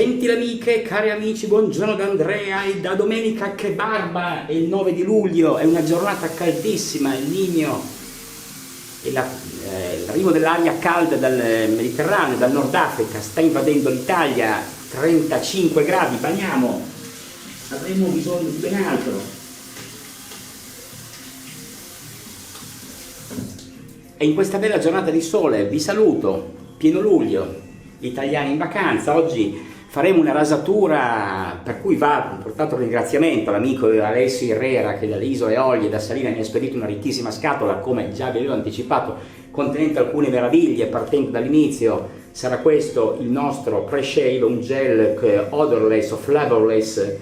Gentili amiche, cari amici, buongiorno da Andrea e da domenica che barba, è il 9 di luglio, è una giornata caldissima, il Niño e l'arrivo dell'aria calda dal Mediterraneo, dal Nord Africa, sta invadendo l'Italia, 35 gradi, bagniamo, avremo bisogno di ben altro. E in questa bella giornata di sole vi saluto, pieno luglio, italiani in vacanza. Oggi faremo una rasatura per cui va portato un ringraziamento all'amico Alessio Herrera che dalle Isole Eolie, da Salina, mi ha spedito una ricchissima scatola, come già vi avevo anticipato, contenente alcune meraviglie. Partendo dall'inizio sarà questo il nostro pre-shave, un gel odorless o flavorless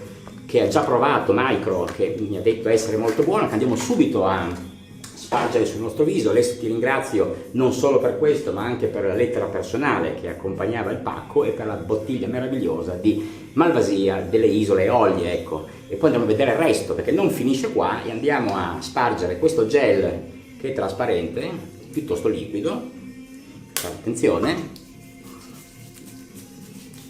che ha già provato Micro, che mi ha detto essere molto buono, che andiamo subito a spargere sul nostro viso. Adesso ti ringrazio non solo per questo, ma anche per la lettera personale che accompagnava il pacco e per la bottiglia meravigliosa di Malvasia delle Isole Eolie, ecco. E poi andiamo a vedere il resto, perché non finisce qua, e andiamo a spargere questo gel che è trasparente, piuttosto liquido. Attenzione,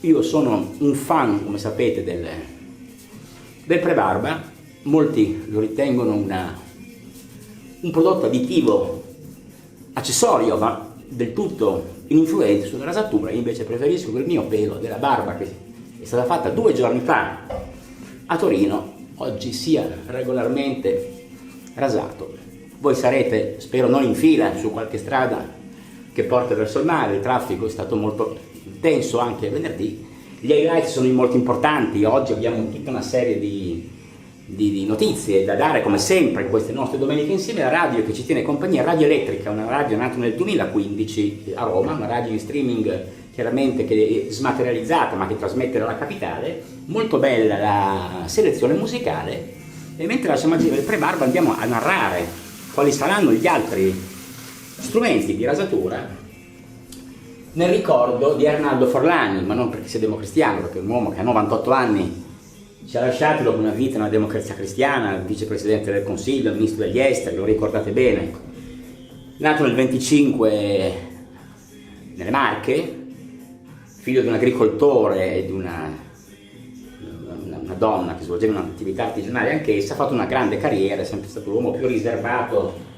io sono un fan, come sapete, del prebarba. Molti lo ritengono un prodotto additivo, accessorio, ma del tutto ininfluente sulla rasatura. Io invece preferisco che il mio pelo della barba, che è stata fatta 2 giorni fa a Torino, oggi sia regolarmente rasato. Voi sarete, spero, non in fila su qualche strada che porta verso il mare, il traffico è stato molto intenso anche venerdì. Gli highlight sono molto importanti. Oggi abbiamo tutta una serie di notizie da dare, come sempre in queste nostre domeniche insieme. La radio che ci tiene compagnia, Radio Elettrica, una radio nata nel 2015 a Roma, una radio in streaming chiaramente che è smaterializzata ma che trasmette dalla capitale. Molto bella la selezione musicale, e mentre lasciamo agire il prebarba andiamo a narrare quali saranno gli altri strumenti di rasatura nel ricordo di Arnaldo Forlani, ma non perché sia democristiano, perché è un uomo che a 98 anni ci ha lasciati dopo una vita nella Democrazia Cristiana, vicepresidente del Consiglio, ministro degli esteri, lo ricordate bene. Nato nel 25 nelle Marche, figlio di un agricoltore e di una donna che svolgeva un'attività artigianale anch'essa, ha fatto una grande carriera, è sempre stato l'uomo più riservato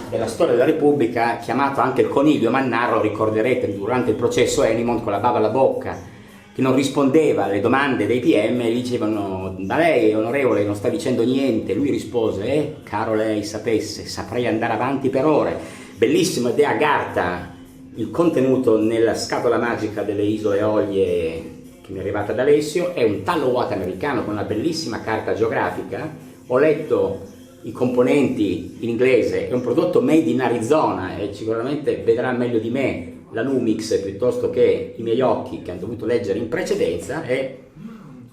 della storia della Repubblica, chiamato anche il coniglio Mannaro. Ricorderete durante il processo Enimont, con la bava alla bocca, che non rispondeva alle domande dei PM, e gli dicevano: da lei, onorevole, non sta dicendo niente. Lui rispose: caro lei sapesse, saprei andare avanti per ore. Bellissima idea Garta, il contenuto nella scatola magica delle Isole Eolie che mi è arrivata da Alessio, è un tallow watt americano con una bellissima carta geografica. Ho letto i componenti in inglese, è un prodotto made in Arizona, e sicuramente vedrà meglio di me la Numix piuttosto che i miei occhi, che hanno dovuto leggere in precedenza. E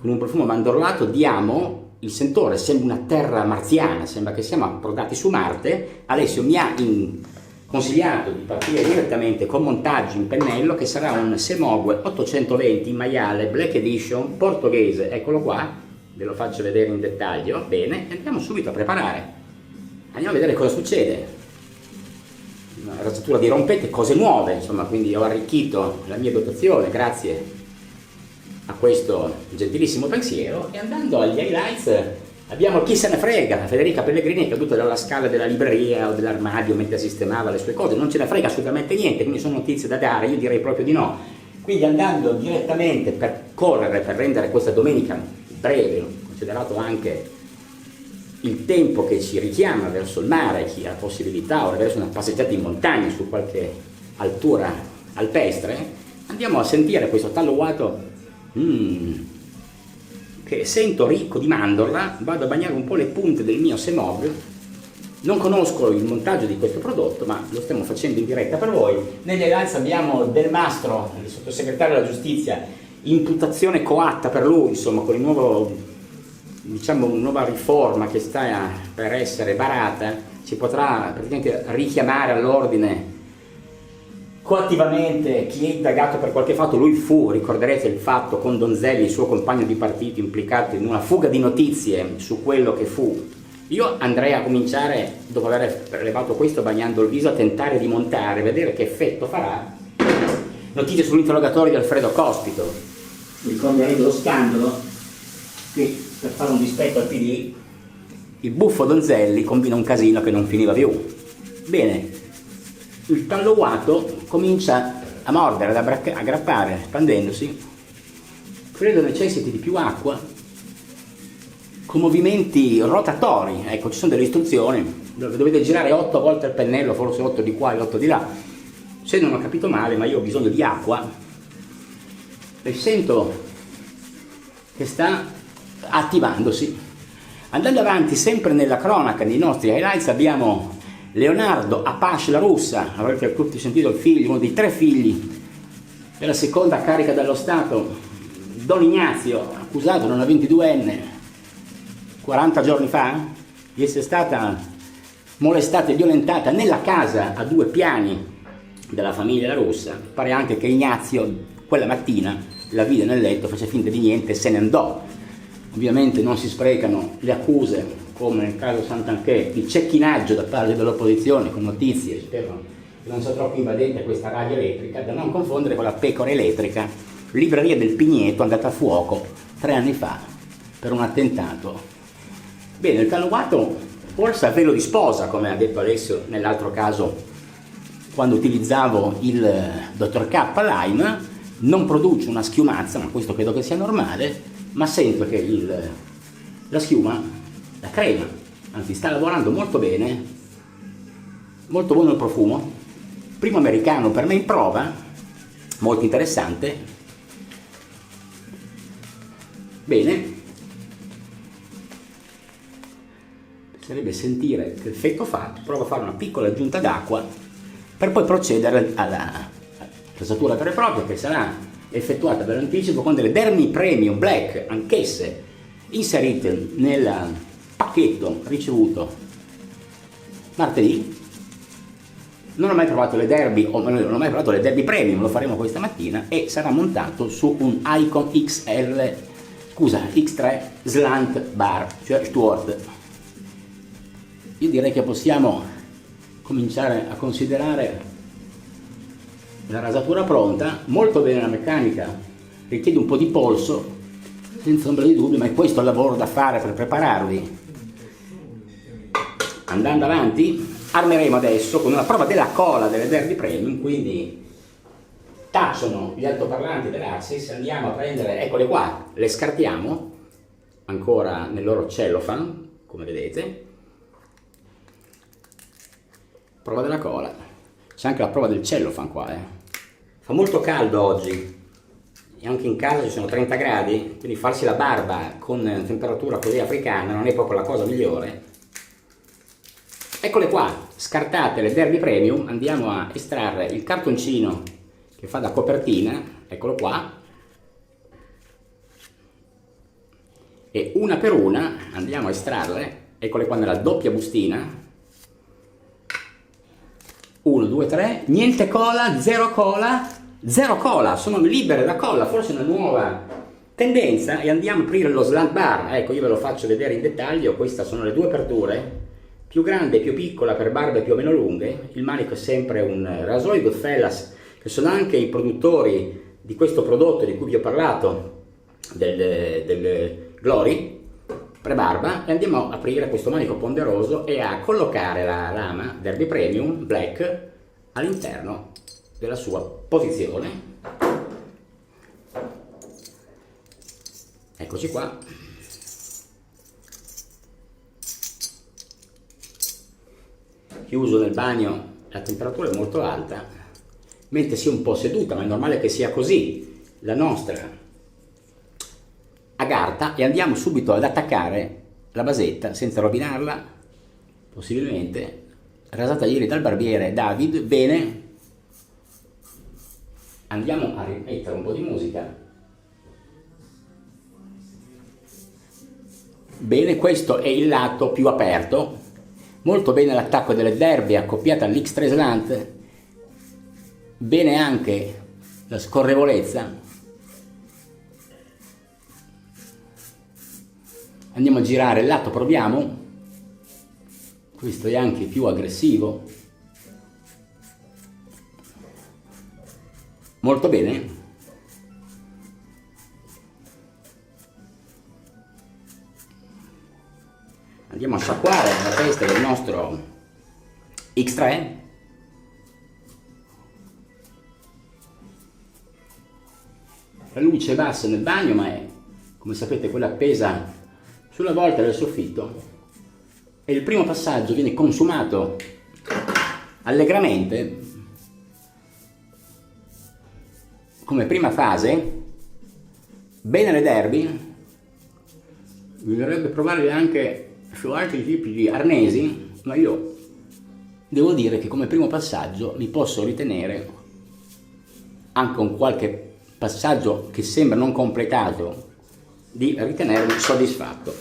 con un profumo mandorlato diamo il sentore, sembra una terra marziana, sembra che siamo approdati su Marte. Alessio mi ha consigliato di partire direttamente con montaggio in pennello, che sarà un Semogue 820 in maiale Black Edition portoghese. Eccolo qua, ve lo faccio vedere in dettaglio. Bene, andiamo subito a preparare, andiamo a vedere cosa succede. Una rasatura di rompente, cose nuove, insomma, quindi ho arricchito la mia dotazione grazie a questo gentilissimo pensiero. E andando agli highlights abbiamo Chi se ne frega. Federica Pellegrini è caduta dalla scala della libreria o dell'armadio mentre sistemava le sue cose, non ce ne frega assolutamente niente, quindi sono notizie da dare, io direi proprio di no. Quindi andando direttamente per correre, per rendere questa domenica breve, considerato anche il tempo che ci richiama verso il mare, chi ha la possibilità, o verso una passeggiata in montagna su qualche altura alpestre, andiamo a sentire questo tallowato che sento ricco di mandorla. Vado a bagnare un po' le punte del mio Semogue. Non conosco il montaggio di questo prodotto, ma lo stiamo facendo in diretta per voi. Negli highlights abbiamo Del Mastro, il sottosegretario della giustizia, imputazione coatta per lui, insomma, con il nuovo, diciamo, una nuova riforma che sta per essere varata, si potrà praticamente richiamare all'ordine coattivamente chi è indagato per qualche fatto. Lui fu, ricorderete il fatto con Donzelli, il suo compagno di partito, implicato in una fuga di notizie su quello che fu. Io andrei a cominciare, dopo aver prelevato questo, bagnando il viso, a tentare di montare, vedere che effetto farà. Notizie sull'interrogatorio di Alfredo Cospito. ricorderete lo scandalo che, per fare un dispetto al PD, il buffo Donzelli combina un casino che non finiva più. Bene, il tallowato comincia a mordere, ad aggrappare, espandendosi, credo necessiti di più acqua, con movimenti rotatori. Ecco, ci sono delle istruzioni, dovete girare 8 volte il pennello, forse 8 di qua e 8 di là. Se non ho capito male, ma io ho bisogno di acqua, e sento che sta attivandosi. Andando avanti, sempre nella cronaca dei nostri highlights, abbiamo Leonardo Apache La Russa, avrete tutti sentito il figlio, uno dei 3 figli della seconda carica dello Stato, Don Ignazio, accusato da una 22enne 40 giorni fa di essere stata molestata e violentata nella casa a 2 piani della famiglia La Russa. Pare anche che Ignazio quella mattina la vide nel letto, fece finta di niente e se ne andò. Ovviamente non si sprecano le accuse, come nel caso Santanchè, di cecchinaggio da parte dell'opposizione con notizie, spero che non sia troppo invadente questa radio elettrica, da non confondere con la Pecora Elettrica, libreria del Pigneto andata a fuoco 3 anni fa per un attentato. Bene, il tallowato forse a velo di sposa, come ha detto Alessio nell'altro caso, quando utilizzavo il dottor K Lime, non produce una schiumazza, ma questo credo che sia normale, ma sento che la schiuma, la crema, anzi sta lavorando molto bene, molto buono il profumo, primo americano per me in prova, molto interessante. Bene, sarebbe sentire che effetto fa. Provo a fare una piccola aggiunta d'acqua per poi procedere alla rasatura vera e propria, che sarà effettuata per anticipo con delle Dermi Premium Black, anch'esse inserite nel pacchetto ricevuto martedì. Non ho mai provato le Derby, o non ho mai provato le Derby Premium, lo faremo questa mattina, e sarà montato su un Icon X3 Slant Bar, cioè Stuart. Io direi che possiamo cominciare a considerare la rasatura pronta. Molto bene la meccanica, richiede un po' di polso, senza ombra di dubbio, ma è questo il lavoro da fare per prepararvi. Andando avanti, armeremo adesso con una prova della cola delle Derby Premium, quindi tacciono gli altoparlanti dell'Axis, andiamo a prendere, eccole qua, le scartiamo, ancora nel loro cellophane, come vedete. Prova della cola, c'è anche la prova del cellophane qua, Fa molto caldo oggi, e anche in casa ci sono 30 gradi, quindi farsi la barba con temperatura così africana non è proprio la cosa migliore. Eccole qua, scartate le Derby Premium, andiamo a estrarre il cartoncino che fa da copertina, eccolo qua, e una per una andiamo a estrarle, eccole qua nella doppia bustina. 1, 2, 3, niente cola, zero cola, sono libere da colla, forse una nuova tendenza. E andiamo a aprire lo slant bar, ecco, io ve lo faccio vedere in dettaglio. Queste sono le 2 aperture, più grande e più piccola per barbe più o meno lunghe. Il manico è sempre un rasoio Goodfellas, che sono anche i produttori di questo prodotto di cui vi ho parlato, del Glory pre-barba. E andiamo a aprire questo manico ponderoso e a collocare la lama Derby Premium Black all'interno della sua posizione. Eccoci qua. Chiuso nel bagno, la temperatura è molto alta, mentre si è un po' seduta, ma è normale che sia così, la nostra agarta, e andiamo subito ad attaccare la basetta senza rovinarla, possibilmente rasata ieri dal barbiere David. Bene, andiamo a rimettere un po' di musica. Bene, questo è il lato più aperto, molto bene l'attacco delle Derby accoppiata all'X3 Slant, bene anche la scorrevolezza. Andiamo a girare il lato, proviamo. Questo è anche più aggressivo. Molto bene. Andiamo a sciacquare la testa del nostro X3. La luce è bassa nel bagno, ma è, come sapete, quella appesa sulla volta del soffitto, e il primo passaggio viene consumato allegramente come prima fase. Bene le derby, bisognerebbe provare anche su altri tipi di arnesi, ma io devo dire che come primo passaggio mi posso ritenere, anche con qualche passaggio che sembra non completato, di ritenermi soddisfatto.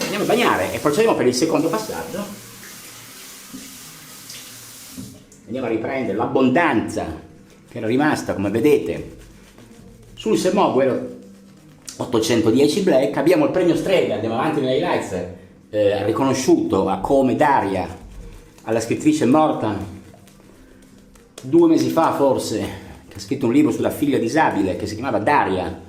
Andiamo a bagnare e procediamo per il secondo passaggio. Andiamo a riprendere l'abbondanza che era rimasta, come vedete, sul Semogwero 810 Black. Abbiamo il premio Strega, andiamo avanti nei highlights, riconosciuto a come Daria alla scrittrice morta 2 mesi fa forse, che ha scritto un libro sulla figlia disabile che si chiamava Daria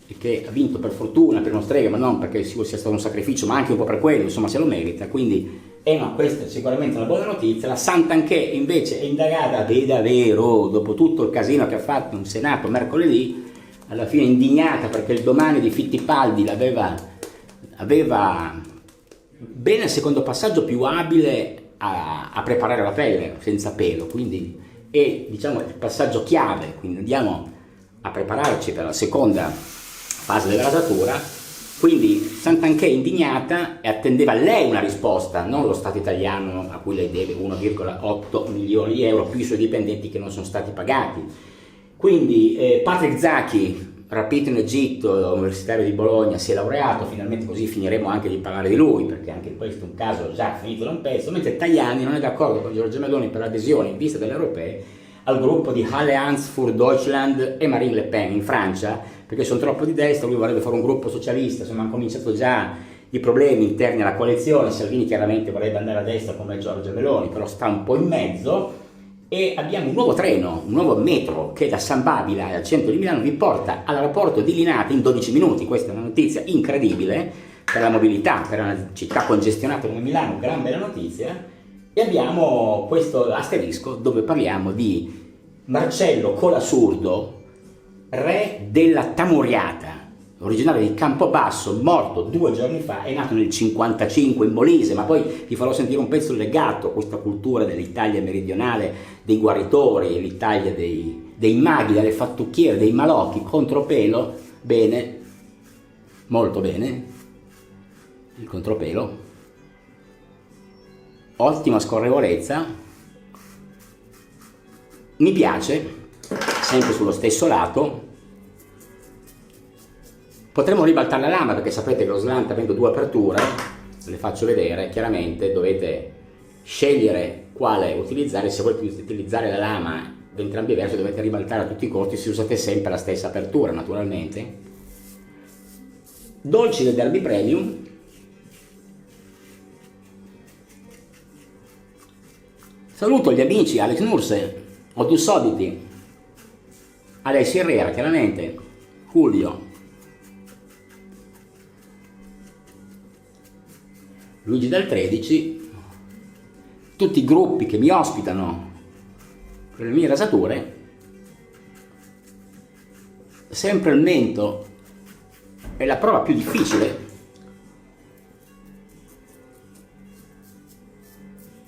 e che ha vinto per fortuna per uno Strega, ma non perché sia stato un sacrificio, ma anche un po' per quello, insomma se lo merita. Quindi ma questa è sicuramente una buona notizia. La Santanchè invece è indagata per davvero, dopo tutto il casino che ha fatto in Senato mercoledì, alla fine indignata perché il Domani di Fittipaldi aveva bene il secondo passaggio più abile a preparare la pelle senza pelo, quindi è, diciamo, il passaggio chiave. Quindi andiamo a prepararci per la seconda fase della rasatura. Quindi Santanchè indignata e attendeva lei una risposta, non lo Stato italiano a cui lei deve 1,8 milioni di euro più i suoi dipendenti che non sono stati pagati. Quindi Patrick Zaki, rapito in Egitto, universitario di Bologna, si è laureato, finalmente, così finiremo anche di parlare di lui, perché anche questo è un caso già finito da un pezzo, mentre Tajani non è d'accordo con Giorgia Meloni per l'adesione in vista delle europee al gruppo di Allianz für Deutschland e Marine Le Pen in Francia, perché sono troppo di destra. Lui vorrebbe fare un gruppo socialista, insomma hanno cominciato già i problemi interni alla coalizione. Salvini chiaramente vorrebbe andare a destra come Giorgia Meloni, però sta un po' in mezzo. E abbiamo un nuovo treno, un nuovo metro che da San Babila al centro di Milano vi porta all'aeroporto di Linate in 12 minuti. Questa è una notizia incredibile per la mobilità, per una città congestionata come Milano, gran bella notizia. E abbiamo questo asterisco dove parliamo di Marcello Colasurdo, re della Tamuriata, originario di Campobasso, morto 2 giorni fa, è nato nel 55 in Molise. Ma poi vi farò sentire un pezzo legato a questa cultura dell'Italia meridionale, dei guaritori, l'Italia dei maghi, delle fattucchiere, dei malocchi, contropelo. Bene, molto bene, il contropelo, ottima scorrevolezza, mi piace, sempre sullo stesso lato. Potremmo ribaltare la lama, perché sapete che lo slant, avendo 2 aperture, ve le faccio vedere, chiaramente dovete scegliere quale utilizzare. Se volete utilizzare la lama da entrambi i versi dovete ribaltare a tutti i costi, se usate sempre la stessa apertura naturalmente. Dolci del Derby Premium. Saluto gli amici Alex Nurse, Odus Oditi, Alessia Herrera chiaramente, Julio, Luigi del 13, tutti i gruppi che mi ospitano per le mie rasature. Sempre il mento è la prova più difficile,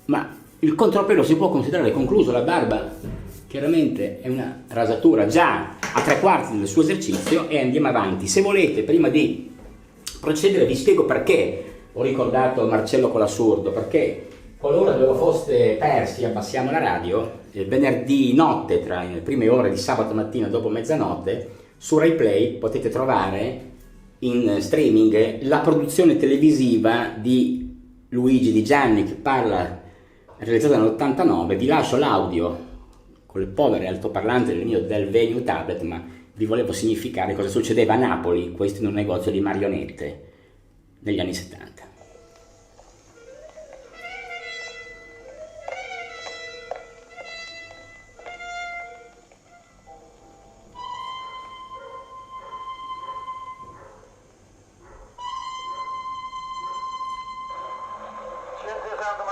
ma il contropelo si può considerare concluso. La barba chiaramente è una rasatura già a 3/4 del suo esercizio e andiamo avanti. Se volete, prima di procedere vi spiego perché ho ricordato Marcello Colasurdo, perché qualora ve lo foste persi, abbassiamo la radio. Venerdì notte, tra le prime ore di sabato mattina dopo mezzanotte, su Rai Play potete trovare in streaming la produzione televisiva di Luigi Di Gianni, che parla, realizzata nell'89. Vi lascio l'audio con le povere altoparlanti del Venue Tablet, ma vi volevo significare cosa succedeva a Napoli, questo in un negozio di marionette negli anni 70.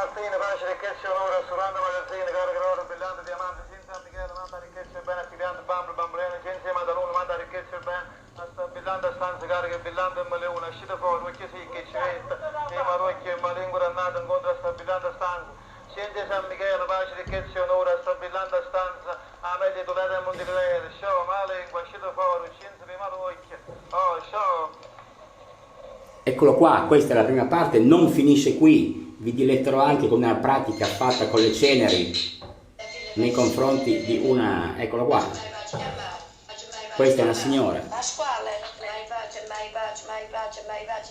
Martini, pace, ricchezza e onore, assurando magazzini, caro groro, brillante, diamante, sin San Michele, manda ricchezza e bene, stipiante, bambolo, bambolino, insieme ad alunno, manda ricchezza e bene, brillante stanza, carica, brillante e maleuna, uscita fuori, occhio sì, che ci vesta, e marocchio e malingua annata, incontro a sta brillante stanza, scienze San Michele, pace, ricchezza e onore, a sta brillante stanza, a meglio tu lede e mondigrede, show, malingua, uscita fuori, scienze di marocchio, oh, show. Eccolo qua, questa è la prima parte, non finisce qui, vi diletterò anche con una pratica fatta con le ceneri nei confronti di una, eccolo qua, questa è una signora. Pasquale, mai pace,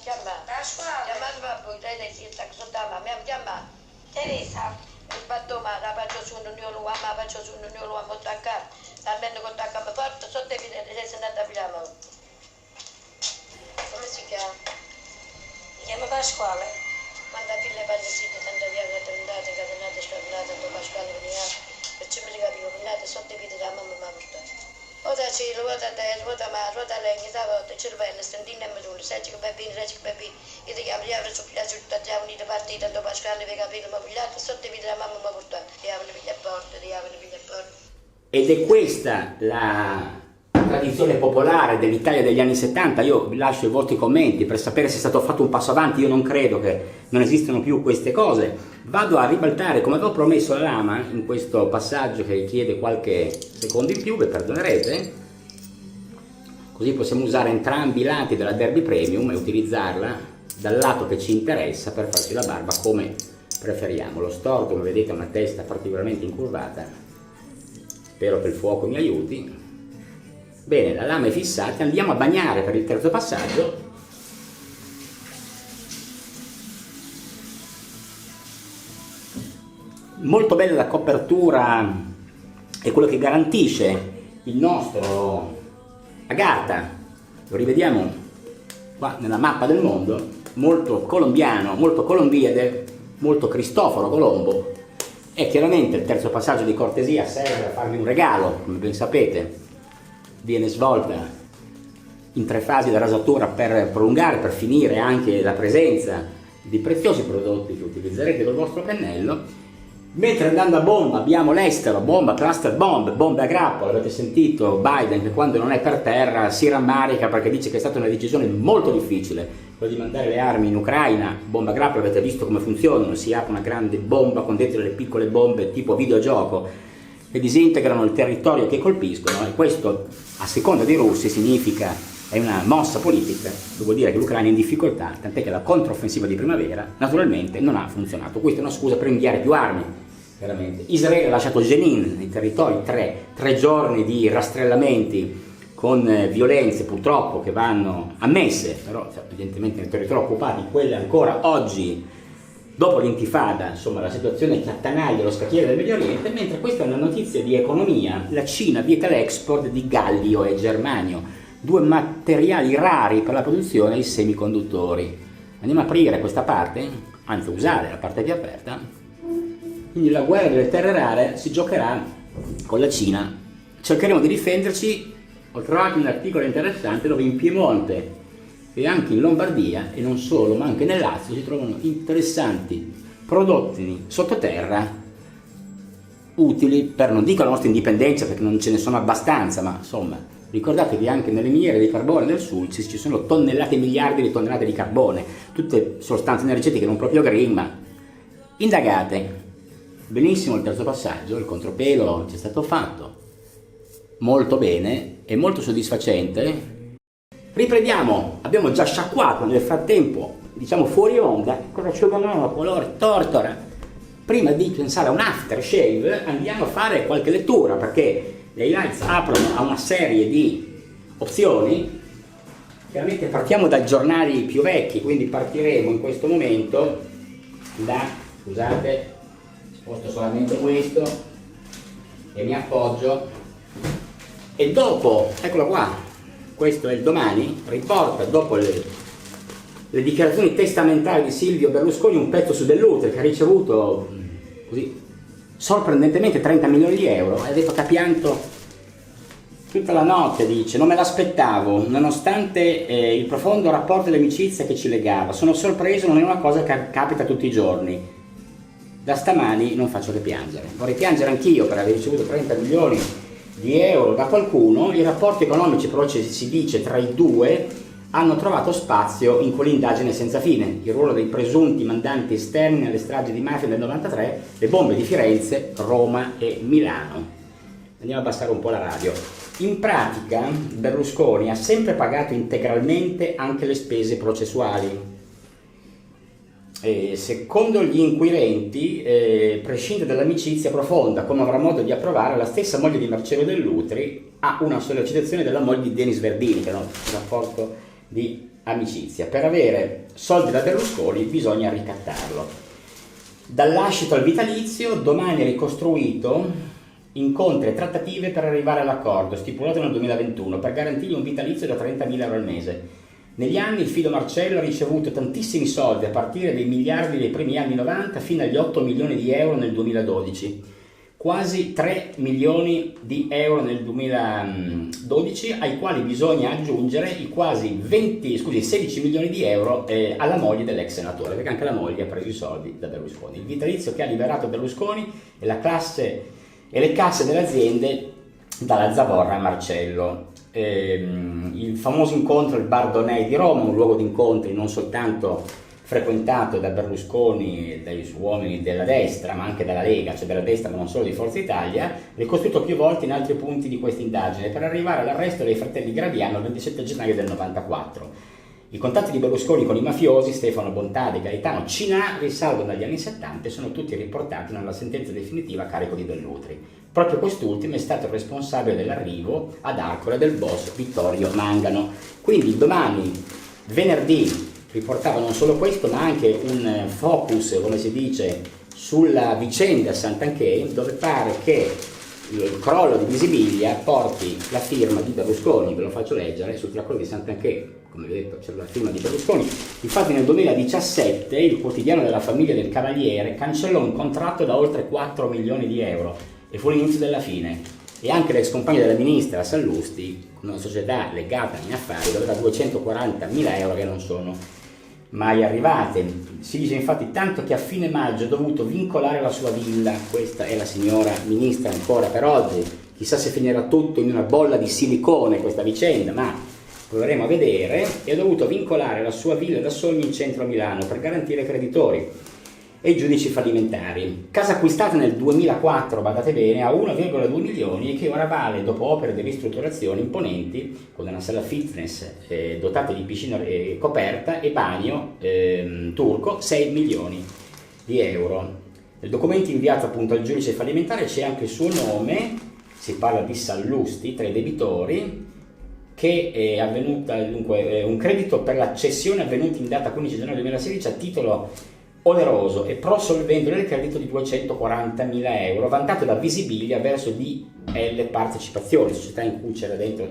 chiama. Pasquale, chiamate babbo, lei si sta chiamando, mi chiama. Teresa, il battuto, la faccio su un gnolo, ma faccio su un gnolo, ma attacca, almeno con attacca, ma porta sotto i piedi, lei se ne andiamo. Come si chiama? Si chiama Pasquale. Manda figlia palestina, tanta via catenate, scatenate, tanto Pasquale veniva, perciò mi capivo, venite sotto i piedi della mamma mi ha portato. Ora cielo, ora destra, ora mare, ora legno, ora cervello, stendino e medullo, sai che bambini, io ti chiamo, io avrei suppliato tutta la unita partita, tanto Pasquale vi capito, ma pigliato sotto i piedi della mamma mi ha portato, diavolo piglia a porta, diavolo piglia a porta. Ed è questa la tradizione popolare dell'Italia degli anni 70, io vi lascio i vostri commenti per sapere se è stato fatto un passo avanti, io non credo che non esistano più queste cose. Vado a ribaltare, come avevo promesso alla lama, in questo passaggio che richiede qualche secondo in più, vi perdonerete, così possiamo usare entrambi i lati della Derby Premium e utilizzarla dal lato che ci interessa per farci la barba come preferiamo. Lo storto, come vedete, ha una testa particolarmente incurvata, spero che il fuoco mi aiuti. Bene, la lama è fissata, andiamo a bagnare per il terzo passaggio. Molto bella la copertura e quello che garantisce il nostro Agartha, lo rivediamo qua nella mappa del mondo, molto colombiano, molto colombiade, molto Cristoforo Colombo, e chiaramente il terzo passaggio di cortesia serve a farvi un regalo, come ben sapete. Viene svolta in 3 fasi la rasatura per prolungare, per finire anche la presenza di preziosi prodotti che utilizzerete col vostro pennello. Mentre andando a bomba abbiamo l'estero, bomba, cluster bomb, bombe a grappolo. Avete sentito Biden che quando non è per terra si rammarica perché dice che è stata una decisione molto difficile, quella di mandare le armi in Ucraina. Bomba a grappolo, avete visto come funzionano, si apre una grande bomba con dentro delle piccole bombe tipo videogioco che disintegrano il territorio che colpiscono, e questo a seconda dei russi significa, è una mossa politica, che vuol dire che l'Ucraina è in difficoltà, tant'è che la controffensiva di primavera naturalmente non ha funzionato. Questa è una scusa per inviare più armi, chiaramente. Israele ha lasciato Jenin nei territori, tre giorni di rastrellamenti con violenze purtroppo che vanno ammesse, però evidentemente nei territori occupati, quelle ancora oggi dopo l'intifada, insomma la situazione che attanaglia lo scacchiere del Medio Oriente. Mentre questa è una notizia di economia: la Cina vieta l'export di gallio e germanio, 2 materiali rari per la produzione di semiconduttori. Andiamo a aprire questa parte, anzi usare la parte più aperta. Quindi la guerra delle terre rare si giocherà con la Cina. Cercheremo di difenderci. Ho trovato un articolo interessante dove in Piemonte e anche in Lombardia, e non solo, ma anche nel Lazio, si trovano interessanti prodotti sottoterra utili per, non dico la nostra indipendenza perché non ce ne sono abbastanza, ma insomma ricordatevi anche nelle miniere di carbone del Sulcis ci sono tonnellate e miliardi di tonnellate di carbone, tutte sostanze energetiche non proprio green, ma indagate. Benissimo il terzo passaggio, il contropelo ci è stato fatto molto bene e molto soddisfacente. Riprendiamo, abbiamo già sciacquato nel frattempo, diciamo fuori onda, cosa ci vogliono colore tortora. Prima di pensare a un aftershave andiamo a fare qualche lettura, perché le highlights aprono a una serie di opzioni. Chiaramente partiamo dai giornali più vecchi, quindi partiremo in questo momento da, scusate, sposto solamente questo e mi appoggio, e dopo, eccolo qua, questo è il Domani, riporta dopo le dichiarazioni testamentali di Silvio Berlusconi un pezzo su Dell'Utri che ha ricevuto così sorprendentemente 30 milioni di euro, e ha detto che ha pianto tutta la notte, dice: non me l'aspettavo, nonostante il profondo rapporto di amicizia che ci legava, sono sorpreso, non è una cosa che capita tutti i giorni. da stamani non faccio che piangere. Vorrei piangere anch'io per aver ricevuto 30 milioni di euro da qualcuno. I rapporti economici, però si dice, tra i due hanno trovato spazio in quell'indagine senza fine, il ruolo dei presunti mandanti esterni alle stragi di mafia del 93, le bombe di Firenze, Roma e Milano. Andiamo a abbassare un po' la radio. In pratica Berlusconi ha sempre pagato integralmente anche le spese processuali. Secondo gli inquirenti prescinde dall'amicizia profonda, come avrà modo di approvare la stessa moglie di Marcello Dell'Utri a una sollecitazione della moglie di Denis Verdini, che era un rapporto di amicizia. Per avere soldi da Berlusconi bisogna ricattarlo. Dal lascito al vitalizio, domani ricostruito, incontri e trattative per arrivare all'accordo stipulato nel 2021 per garantirgli un vitalizio da 30.000 euro al mese. Negli anni il fido Marcello ha ricevuto tantissimi soldi, a partire dai miliardi dei primi anni 90 fino agli 8 milioni di euro nel 2012. Quasi 3 milioni di euro nel 2012, ai quali bisogna aggiungere i quasi 16 milioni di euro alla moglie dell'ex senatore, perché anche la moglie ha preso i soldi da Berlusconi. Il vitalizio che ha liberato Berlusconi è la classe e le casse delle aziende dalla zavorra a Marcello. Il famoso incontro al Bar Donei di Roma, un luogo di incontri non soltanto frequentato da Berlusconi e dai suoi uomini della destra, ma anche dalla Lega, cioè della destra ma non solo di Forza Italia, ricostruito più volte in altri punti di questa indagine, per arrivare all'arresto dei fratelli Graviano il 27 gennaio del 94. I contatti di Berlusconi con i mafiosi Stefano Bontà e Gaetano Cinà risalgono agli anni 70 e sono tutti riportati nella sentenza definitiva a carico di Dell'Utri. Proprio quest'ultimo è stato il responsabile dell'arrivo ad Arcore del boss Vittorio Mangano. Quindi domani, venerdì, riportava non solo questo, ma anche un focus, come si dice, sulla vicenda Santanchè, dove pare che il crollo di Visibilia porti la firma di Berlusconi. Ve lo faccio leggere: sul crollo di Santanchè, come vi ho detto, c'è la firma di Berlusconi. Infatti nel 2017 il quotidiano della famiglia del Cavaliere cancellò un contratto da oltre 4 milioni di euro e fu l'inizio della fine. E anche l'ex compagno della ministra Sallusti, con una società legata in affari, dovrà 240.000 euro che non sono mai arrivate. Si dice infatti tanto che a fine maggio ha dovuto vincolare la sua villa. Questa è la signora ministra ancora per oggi. Chissà se finirà tutto in una bolla di silicone questa vicenda, ma proveremo a vedere. E ha dovuto vincolare la sua villa da sogni in centro a Milano per garantire i creditori e i giudici fallimentari. Casa acquistata nel 2004, badate bene, a 1,2 milioni e che ora vale, dopo opere di ristrutturazione imponenti, con una sala fitness dotata di piscina coperta e bagno turco, 6 milioni di euro. Nel documento inviato appunto al giudice fallimentare c'è anche il suo nome, si parla di Sallusti tra i debitori, che è avvenuta dunque un credito per la cessione avvenuta in data 15 gennaio 2016 a titolo oneroso e prosolvendo del credito di 240.000 euro vantato da Visibilia verso DL Partecipazioni, società in cui c'era dentro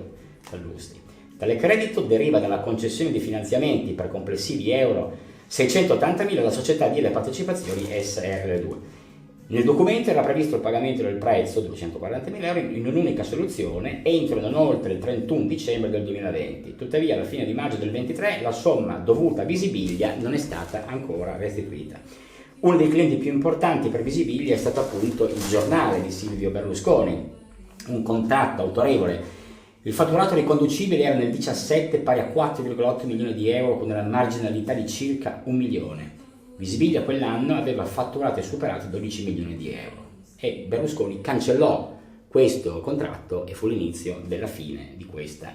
Sallusti. Tale credito deriva dalla concessione di finanziamenti per complessivi euro 680.000 alla società DL Partecipazioni SRL2. Nel documento era previsto il pagamento del prezzo, 240.000 euro, in un'unica soluzione entro e non oltre il 31 dicembre del 2020. Tuttavia, alla fine di maggio del 23, la somma dovuta a Visibilia non è stata ancora restituita. Uno dei clienti più importanti per Visibilia è stato appunto il giornale di Silvio Berlusconi, un contatto autorevole. Il fatturato riconducibile era nel 17 pari a 4,8 milioni di euro con una marginalità di circa 1 milione. Visibilia quell'anno aveva fatturato e superato 12 milioni di euro e Berlusconi cancellò questo contratto e fu l'inizio della fine di questa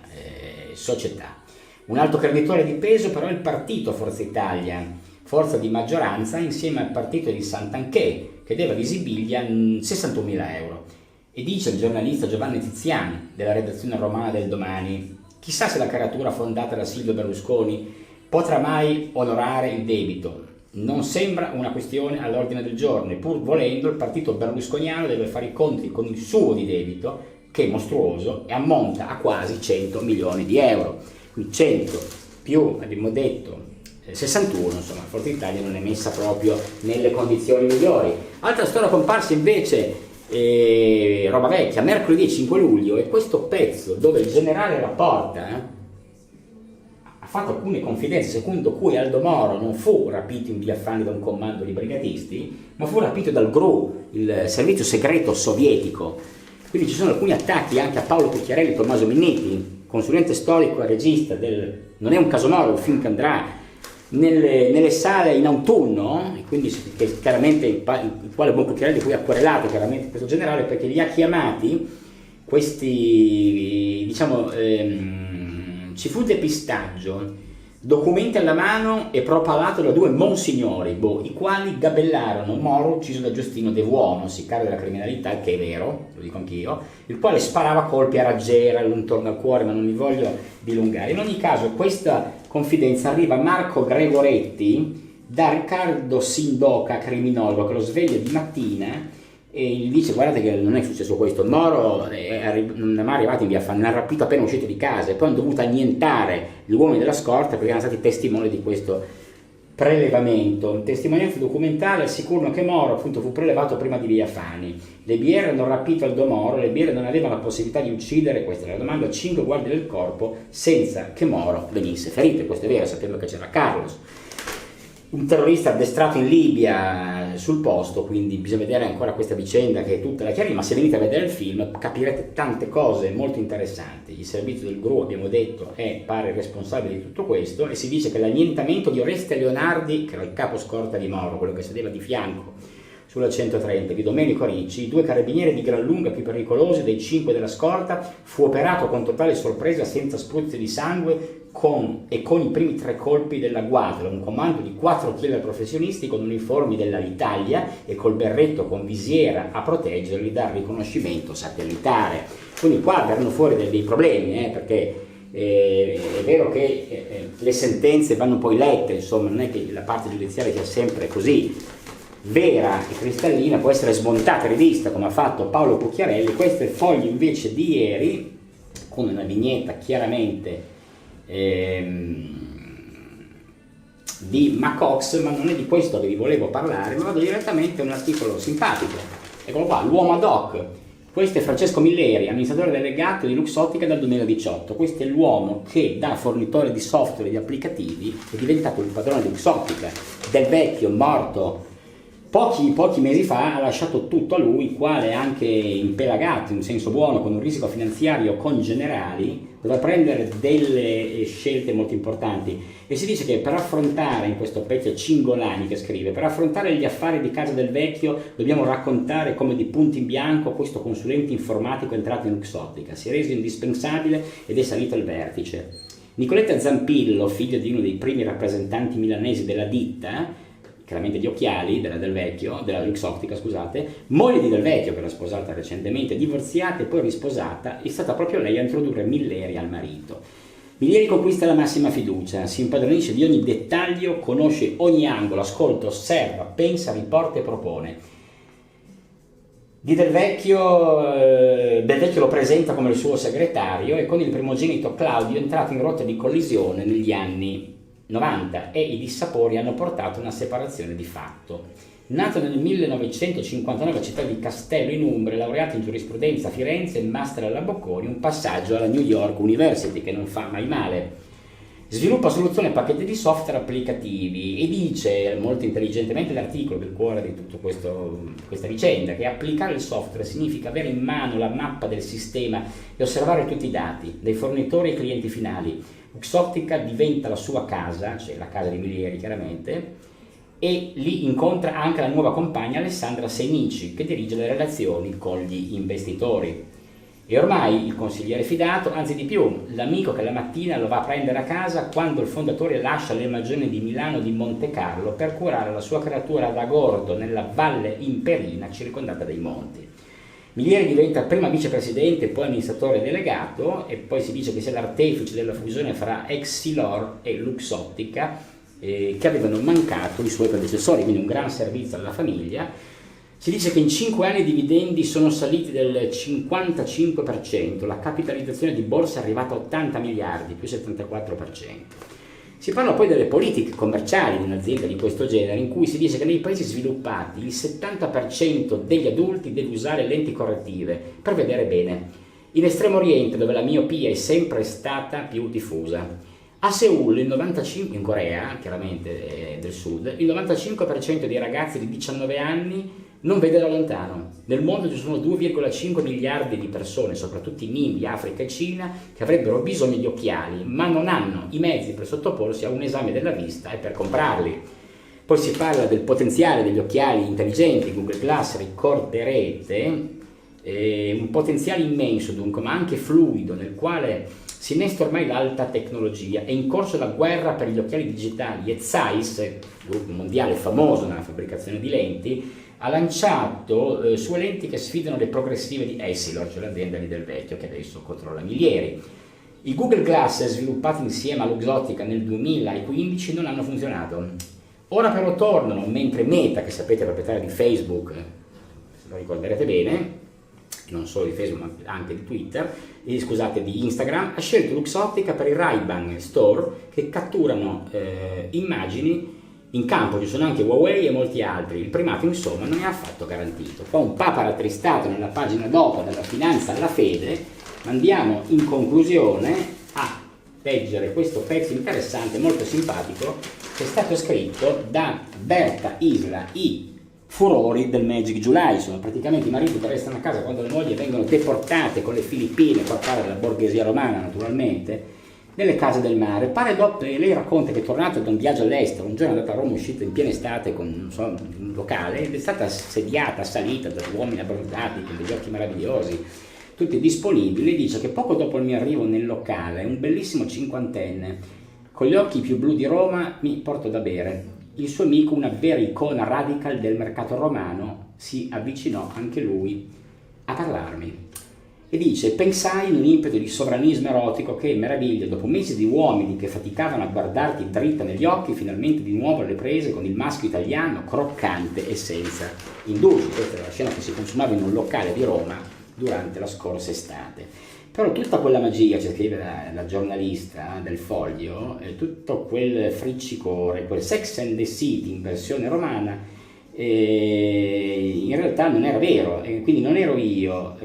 società. Un altro creditore di peso però è il partito Forza Italia, forza di maggioranza insieme al partito di Santanchè, che deve a Visibilia 61.000 euro. E dice il giornalista Giovanni Tiziani della redazione romana del Domani: chissà se la caratura fondata da Silvio Berlusconi potrà mai onorare il debito. Non sembra una questione all'ordine del giorno e pur volendo il partito berlusconiano deve fare i conti con il suo di debito, che è mostruoso e ammonta a quasi 100 milioni di euro. Qui 100 più, abbiamo detto, 61, insomma, Forza Italia non è messa proprio nelle condizioni migliori. Altra storia comparsa invece, roba vecchia, mercoledì 5 luglio, e questo pezzo dove il generale Rapporta fatto alcune confidenze secondo cui Aldo Moro non fu rapito in via Fani da un comando di brigatisti, ma fu rapito dal GRU, il servizio segreto sovietico. Quindi ci sono alcuni attacchi anche a Paolo Cucchiarelli e Tommaso Minniti, consulente storico e regista del Non è un caso Moro, il film che andrà nelle sale in autunno, e quindi che chiaramente il quale buon Cucchiarelli poi ha querelato chiaramente questo generale, perché li ha chiamati questi, diciamo, ci fu depistaggio, documenti alla mano e propalato da due monsignori, i quali gabellarono Moro, ucciso da Giustino De Vuono, sicario della criminalità, che è vero, lo dico anch'io, il quale sparava colpi a raggiera, intorno al cuore, ma non mi voglio dilungare. In ogni caso, questa confidenza arriva a Marco Gregoretti da Riccardo Sindoca, criminologo, che lo sveglia di mattina e gli dice: guardate che non è successo questo, Moro non è mai arrivato in via Fani, ha rapito appena uscito di casa, e poi hanno dovuto annientare gli uomini della scorta perché erano stati testimoni di questo prelevamento. Testimonianze documentali assicurano che Moro appunto fu prelevato prima di via Fani. Le BR hanno rapito Aldo Moro, le BR non avevano la possibilità di uccidere, questa è la domanda, 5 guardie del corpo senza che Moro venisse ferito. Questo è vero, sappiamo che c'era Carlos, un terrorista addestrato in Libia sul posto, quindi bisogna vedere ancora questa vicenda che è tutta la chiarina, ma se venite a vedere il film capirete tante cose molto interessanti. Il servizio del GRU, abbiamo detto, pare responsabile di tutto questo, e si dice che l'annientamento di Oreste Leonardi, che era il capo scorta di Moro, quello che sedeva di fianco sulla 130, di Domenico Ricci, i 2 carabinieri di gran lunga più pericolosi dei 5 della scorta, fu operato con totale sorpresa, senza spruzzi di sangue, con i primi 3 colpi della guardia, un comando di 4 killer professionisti con uniformi dell'Alitalia e col berretto con visiera a proteggerli dal riconoscimento satellitare. Quindi qua verranno fuori dei problemi, perché è vero che le sentenze vanno poi lette, insomma, non è che la parte giudiziaria sia sempre così vera e cristallina, può essere smontata e rivista come ha fatto Paolo Cucchiarelli. Questo è il Foglio invece di ieri, con una vignetta chiaramente di Macox, ma non è di questo che vi volevo parlare, ma vado direttamente a un articolo simpatico. Eccolo qua, l'uomo ad hoc. Questo è Francesco Milleri, amministratore delegato di Luxottica dal 2018. Questo è l'uomo che da fornitore di software e di applicativi è diventato il padrone di Luxottica. Del Vecchio, morto pochi mesi fa, ha lasciato tutto a lui, quale anche impelagato in senso buono, con un risico finanziario con Generali, dovrà prendere delle scelte molto importanti. E si dice che per affrontare, in questo pezzo Cingolani che scrive, per affrontare gli affari di casa del Vecchio dobbiamo raccontare come di punto in bianco questo consulente informatico è entrato in Luxottica, si è reso indispensabile ed è salito al vertice. Nicoletta Zampillo, figlio di uno dei primi rappresentanti milanesi della ditta, chiaramente di occhiali, della Luxottica, scusate, moglie di Del Vecchio, che era sposata recentemente, divorziata e poi risposata, è stata proprio lei a introdurre Milleri al marito. Milleri conquista la massima fiducia, si impadronisce di ogni dettaglio, conosce ogni angolo, ascolta, osserva, pensa, riporta e propone. Del Vecchio lo presenta come il suo segretario e con il primogenito Claudio è entrato in rotta di collisione negli anni 90 e i dissapori hanno portato a una separazione di fatto. Nato nel 1959 a città di Castello in Umbria, laureato in giurisprudenza a Firenze e master alla Bocconi, un passaggio alla New York University che non fa mai male. Sviluppa soluzioni e pacchetti di software applicativi e dice molto intelligentemente l'articolo del cuore di tutta questa vicenda che applicare il software significa avere in mano la mappa del sistema e osservare tutti i dati, dai fornitori ai clienti finali. Luxottica diventa la sua casa, cioè la casa di Milleri chiaramente, e lì incontra anche la nuova compagna Alessandra Senici che dirige le relazioni con gli investitori. E ormai il consigliere fidato, anzi di più, l'amico che la mattina lo va a prendere a casa quando il fondatore lascia le magioni di Milano di Monte Carlo per curare la sua creatura ad Agordo nella Valle Imperina circondata dai monti. Milleri diventa prima vicepresidente, poi amministratore delegato e poi si dice che sia l'artefice della fusione fra Exilor e Luxottica che avevano mancato i suoi predecessori, quindi un gran servizio alla famiglia. Si dice che in 5 anni i dividendi sono saliti del 55%, la capitalizzazione di borsa è arrivata a 80 miliardi, più 74%. Si parla poi delle politiche commerciali di un'azienda di questo genere, in cui si dice che nei paesi sviluppati il 70% degli adulti deve usare lenti correttive per vedere bene. In Estremo Oriente, dove la miopia è sempre stata più diffusa, A Seul, il 95%, in Corea, chiaramente del sud, il 95% dei ragazzi di 19 anni non vede da lontano. Nel mondo ci sono 2,5 miliardi di persone, soprattutto in India, Africa e Cina, che avrebbero bisogno di occhiali, ma non hanno i mezzi per sottoporsi a un esame della vista e per comprarli. Poi si parla del potenziale degli occhiali intelligenti, Google Glass, ricorderete, un potenziale immenso dunque, ma anche fluido, nel quale si innesta ormai l'alta tecnologia. È in corso la guerra per gli occhiali digitali e Zeiss, gruppo mondiale famoso nella fabbricazione di lenti, ha lanciato sue lenti che sfidano le progressive di Essilor, cioè l'azienda lì del vecchio che adesso controlla milieri. I Google Glass sviluppati insieme a Luxottica nel 2015 non hanno funzionato. Ora però tornano, mentre Meta, che sapete è proprietaria di Facebook, se lo ricorderete bene, non solo di Facebook ma anche di Twitter, scusate, di Instagram, ha scelto Luxottica per i Ray-Ban Store che catturano immagini. In campo ci sono anche Huawei e molti altri, il primato insomma non è affatto garantito. Poi un papa rattristato nella pagina dopo, dalla finanza alla fede, ma andiamo in conclusione a leggere questo pezzo interessante, molto simpatico, che è stato scritto da Berta Isla, i furori del Magic July. Sono praticamente i mariti che restano a casa quando le mogli vengono deportate con le Filippine, qua parla della borghesia romana naturalmente, nelle case del mare. Pare dopo, lei racconta che è tornata da un viaggio all'estero, un giorno è andata a Roma, uscita in piena estate con un locale, ed è stata assediata, assalita da uomini abbronzati con degli occhi meravigliosi, tutti disponibili. Dice che poco dopo il mio arrivo nel locale, un bellissimo cinquantenne, con gli occhi più blu di Roma, mi portò da bere. Il suo amico, una vera icona radical del mercato romano, si avvicinò anche lui a parlarmi. E dice, pensai in un impeto di sovranismo erotico che, meraviglia, dopo mesi di uomini che faticavano a guardarti dritta negli occhi, finalmente di nuovo alle prese con il maschio italiano croccante e senza indugi. Questa è la scena che si consumava in un locale di Roma durante la scorsa estate. Però tutta quella magia, ci scrive la giornalista del Foglio, tutto quel friccicore, quel Sex and the City in versione romana, in realtà non era vero, quindi non ero io,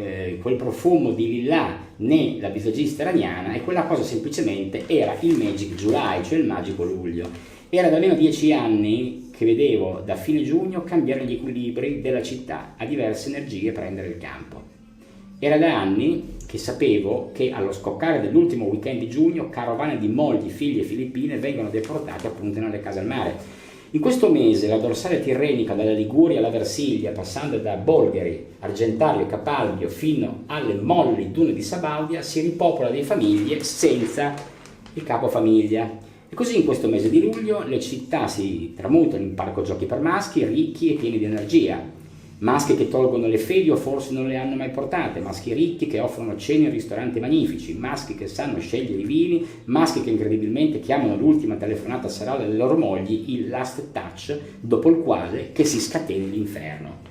quel profumo di lillà né la visagista iraniana, e quella cosa semplicemente era il Magic July, cioè il magico luglio. Era da almeno 10 anni che vedevo da fine giugno cambiare gli equilibri della città, a diverse energie prendere il campo. Era da anni che sapevo che allo scoccare dell'ultimo weekend di giugno carovane di mogli, figli e filippine vengono deportate appunto nelle case al mare. In questo mese la dorsale tirrenica dalla Liguria alla Versilia, passando da Bolgheri, Argentario e Capalbio fino alle molli dune di Sabaudia, si ripopola di famiglie senza il capofamiglia. E così in questo mese di luglio le città si tramutano in parco giochi per maschi ricchi e pieni di energia. Maschi che tolgono le fedi o forse non le hanno mai portate, maschi ricchi che offrono cene in ristoranti magnifici, maschi che sanno scegliere i vini, maschi che incredibilmente chiamano l'ultima telefonata serale delle loro mogli il last touch, dopo il quale che si scateni l'inferno.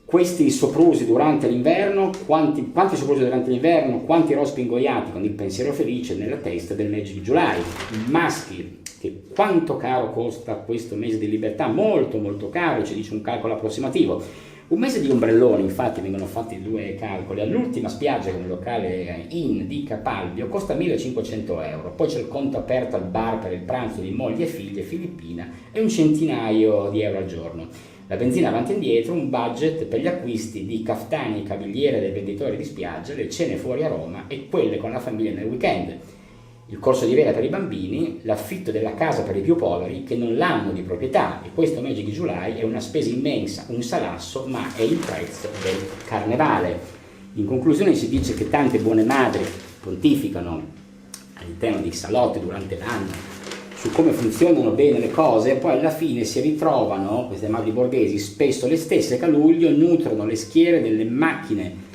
Questi soprusi durante l'inverno, quanti soprusi durante l'inverno, quanti rospi ingoiati con il pensiero felice nella testa del Magic July, maschi che quanto caro costa questo mese di libertà, molto molto caro, ci dice un calcolo approssimativo. Un mese di ombrelloni, infatti vengono fatti 2 calcoli, all'ultima spiaggia con il locale Inn di Capalbio costa 1.500 euro, poi c'è il conto aperto al bar per il pranzo di moglie e figlie filippina e un centinaio di euro al giorno. La benzina avanti e indietro, un budget per gli acquisti di caftani e cavigliere dei venditori di spiaggia, le cene fuori a Roma e quelle con la famiglia nel weekend. Il corso di vela per i bambini, l'affitto della casa per i più poveri che non l'hanno di proprietà, e questo Magic July è una spesa immensa, un salasso, ma è il prezzo del carnevale. In conclusione si dice che tante buone madri pontificano all'interno dei salotti durante l'anno su come funzionano bene le cose, e poi alla fine si ritrovano, queste madri borghesi, spesso le stesse che a luglio nutrono le schiere delle macchine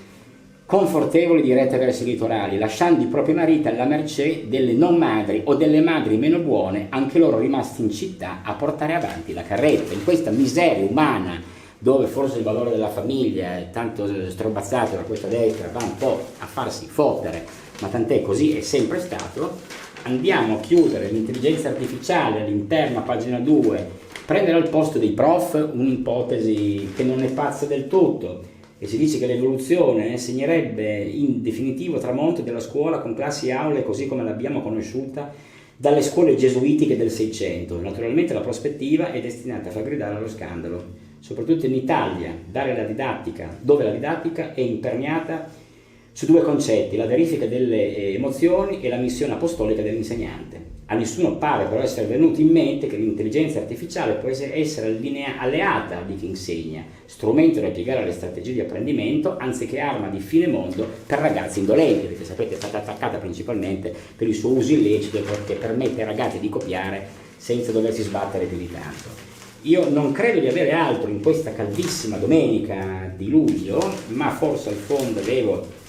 confortevoli dirette verso i litorali, lasciando i propri mariti alla mercé delle non madri o delle madri meno buone, anche loro rimasti in città a portare avanti la carretta. In questa miseria umana, dove forse il valore della famiglia è tanto strobazzato da questa destra, va un po' a farsi fottere, ma tant'è, così è sempre stato. Andiamo a chiudere l'intelligenza artificiale all'interno, a pagina 2, prendere al posto dei prof un'ipotesi che non è pazza del tutto, e si dice che l'evoluzione segnerebbe in definitivo tramonto della scuola con classi e aule così come l'abbiamo conosciuta dalle scuole gesuitiche del Seicento. Naturalmente la prospettiva è destinata a far gridare allo scandalo, soprattutto in Italia, dove la didattica è imperniata su due concetti: la verifica delle emozioni e la missione apostolica dell'insegnante. A nessuno pare però essere venuto in mente che l'intelligenza artificiale può essere alleata di chi insegna, strumento da piegare alle strategie di apprendimento, anziché arma di fine mondo per ragazzi indolenti, perché sapete è stata attaccata principalmente per il suo uso illecito, perché permette ai ragazzi di copiare senza doversi sbattere più di tanto. Io non credo di avere altro in questa caldissima domenica di luglio, ma forse al fondo avevo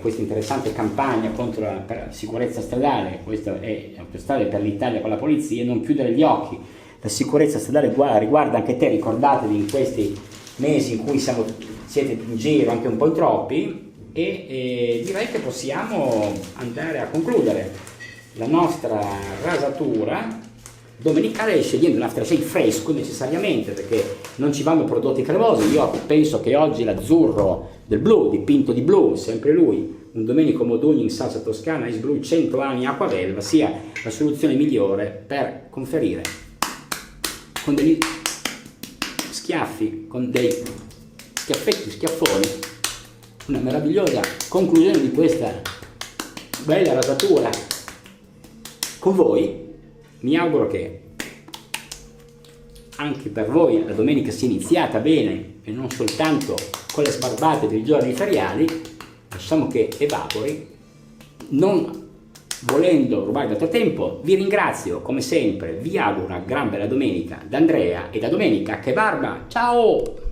questa interessante campagna contro la sicurezza stradale. Questa è Autostrade per l'Italia con la polizia. Non chiudere gli occhi, la sicurezza stradale riguarda anche te, ricordatevi in questi mesi in cui siete in giro anche un po' in troppi, e direi che possiamo andare a concludere la nostra rasatura domenicale scegliendo un after shave fresco necessariamente, perché non ci vanno prodotti cremosi. Io penso che oggi l'azzurro del blu, dipinto di blu, sempre lui, un Domenico Modugno in salsa toscana, Ice Blue 100 anni acquavelva, sia la soluzione migliore per conferire con degli schiaffi, con dei schiaffoni, una meravigliosa conclusione di questa bella rasatura con voi. Mi auguro che anche per voi la domenica sia iniziata bene e non soltanto con le sbarbate dei giorni feriali. Lasciamo che evapori, non volendo rubare altro tempo. Vi ringrazio come sempre, vi auguro una gran bella domenica da Andrea e da Domenica che barba. Ciao!